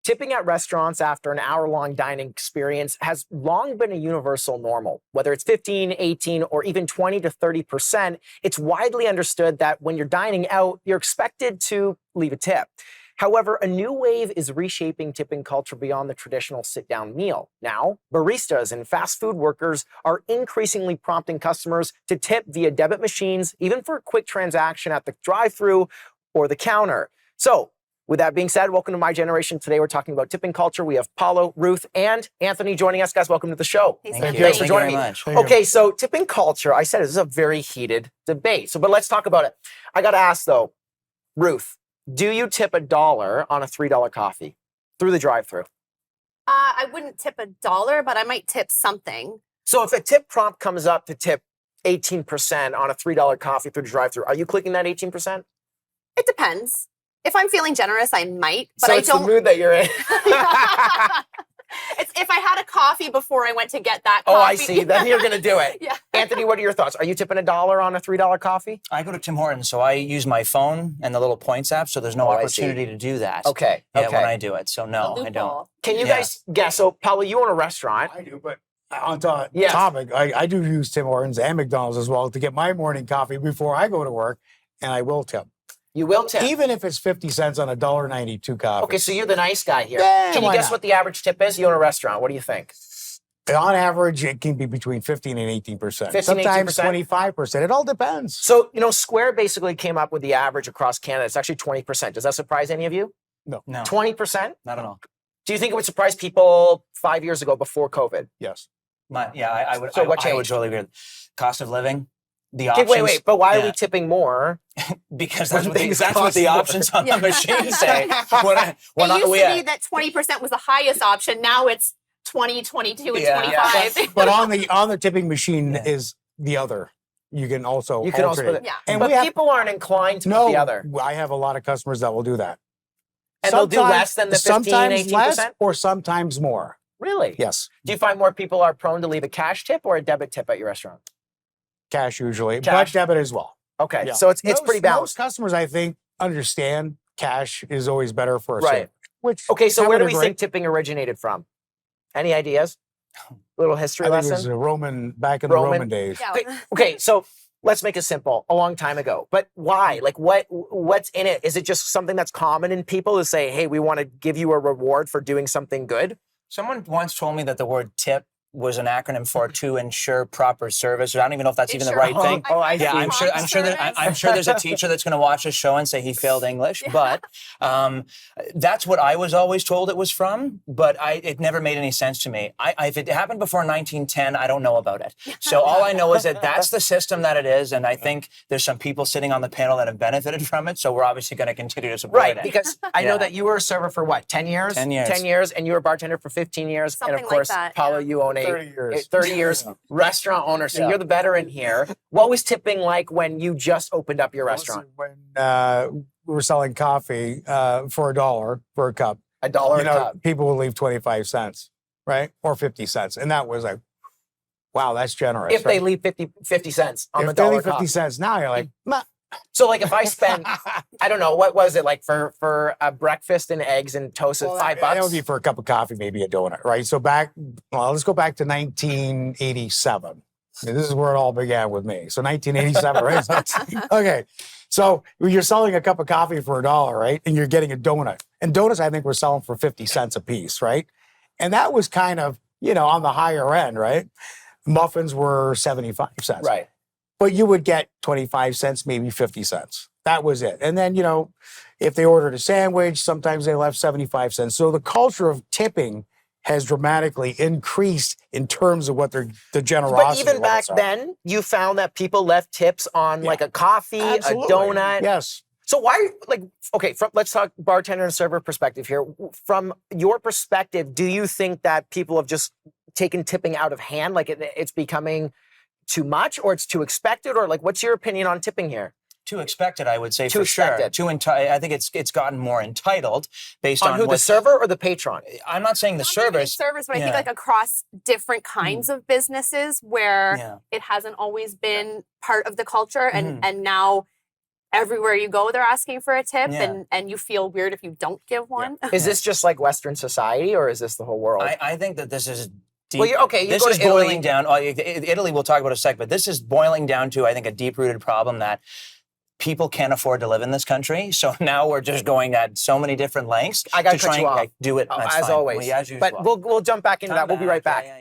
Tipping at restaurants after an hour-long dining experience has long been a universal normal. Whether it's 15, 18, or even 20 to 30%, it's widely understood that when you're dining out, you're expected to leave a tip. However, a new wave is reshaping tipping culture beyond the traditional sit-down meal. Now, baristas and fast food workers are increasingly prompting customers to tip via debit machines, even for a quick transaction at the drive-thru or the counter. So, with that being said, welcome to My Generation. Today we're talking about tipping culture. We have Paolo, Ruth, and Anthony joining us. Guys, welcome to the show. Thank Thanks for you joining very me. much. Okay, so tipping culture, I said this is a very heated debate. But let's talk about it. I got to ask though, Ruth, do you tip $1 on a $3 coffee through the drive-thru? I wouldn't tip $1, but I might tip something. So if a tip prompt comes up to tip 18% on a $3 coffee through the drive-thru, are you clicking that 18%? It depends. If I'm feeling generous, I might, but so I it's don't. the mood that you're in. It's if I had a coffee before I went to get that coffee. Oh, I see. Then you're going to do it. Yeah. Anthony, what are your thoughts? Are you tipping $1 on a $3 coffee? I go to Tim Hortons, so I use my phone and the little points app, so there's no opportunity to do that. Okay. Yeah, when I do it. So no, I don't. Can you guys guess? So, Paolo, you own a restaurant. I do, but on topic, I do use Tim Hortons and McDonald's as well to get my morning coffee before I go to work, and I will tip. You will tip? Even if it's 50 cents on a $1.92 coffee. Okay, so you're the nice guy here. Yeah, Can you why guess not? what the average tip is? You own a restaurant. What do you think? On average, it can be between 15 and 18%. 15, Sometimes 18%? 25%. It all depends. So, Square basically came up with the average across Canada. It's actually 20%. Does that surprise any of you? No. 20%? Not at all. Do you think it would surprise people 5 years ago before COVID? Yes. I would. So what I would changed? totally agree. with Cost of living, the Okay, options. wait. But why are we tipping more? Because When that's things what the cost options on the machine say. It used to be that 20% was the highest option. Now it's 20, 22, and 25. But on the tipping machine is the other. You can also You can also alternate. put it. Yeah. And But we have, people aren't inclined to put no, the other. I have a lot of customers that will do that. And they'll do less than the 15, sometimes 18%? less or sometimes more. Really? Yes. Do you find more people are prone to leave a cash tip or a debit tip at your restaurant? Cash usually, Cash. but debit as well. Okay, Yeah. so it's Most- pretty balanced. Most customers, I think, understand cash is always better for a Right. service, which Okay, so I where do would we agree. think tipping originated from? Any ideas? Little history I think it was lesson? a Roman back in the Roman days. Yeah. Okay, so let's make it simple. A long time ago. But why? Like what's in it? Is it just something that's common in people to say, hey, we want to give you a reward for doing something good? Someone once told me that the word tip was an acronym for to ensure proper service. I don't even know if that's even the right thing. Oh, I Yeah, see. I'm sure there's a teacher that's going to watch this show and say he failed English, but that's what I was always told it was from, but it never made any sense to me. If it happened before 1910, I don't know about it. So all I know is that that's the system that it is, and I think there's some people sitting on the panel that have benefited from it, so we're obviously going to continue to support Right, it. because I know that you were a server for what, 10 years? 10 years. 10 years, and you were a bartender for 15 years. Something and of like course, that, Paolo, yeah. you own 30 years. 30 years restaurant owner, so you're the veteran here. What was tipping like when you just opened up your restaurant? When we were selling coffee for $1 for a cup, $1 a cup. people would leave 25 cents, right? Or 50 cents. And that was like, wow, that's generous. If they leave 50 cents on if the they dollar leave 50 cup. cents now, you're like, "Meh." So like if I spend, I don't know, what was it like for a breakfast and eggs and toast at Well, $5? That would be for a cup of coffee, maybe a donut, right? So let's go back to 1987. This is where it all began with me. So 1987, right? Okay. So you're selling a cup of coffee for $1, right? And you're getting a donut. And donuts, I think, were selling for 50 cents a piece, right? And that was kind of, on the higher end, right? Muffins were 75 cents. Right. But you would get 25 cents, maybe 50 cents. That was it. And then, if they ordered a sandwich, sometimes they left 75 cents. So the culture of tipping has dramatically increased in terms of what the generosity But even back levels are. then, you found that people left tips on like a coffee, Absolutely. a donut. Yes. So why, let's talk bartender and server perspective here. From your perspective, do you think that people have just taken tipping out of hand? Like it's becoming too much, or it's too expected, or like, what's your opinion on tipping here? Too expected, I would say, Too for sure. expected. I think it's gotten more entitled based on who, the server or the patron? I'm not saying the Not even service. service, but I think Yeah. like across different kinds of businesses where Yeah. it hasn't always been part of the culture, and now everywhere you go, they're asking for a tip, Yeah. and you feel weird if you don't give one. Is this just like Western society, or is this the whole world? I think that this is deep. Well, you this go is to Italy. boiling down. Italy, we'll talk about in a sec, but this is boiling down to, I think, a deep-rooted problem that people can't afford to live in this country. So now we're just going at so many different lengths I got to to cut try you and off. do it. Oh, That's as fine. always. Well, as usual. But we'll jump back into that. We'll be right back. Yeah.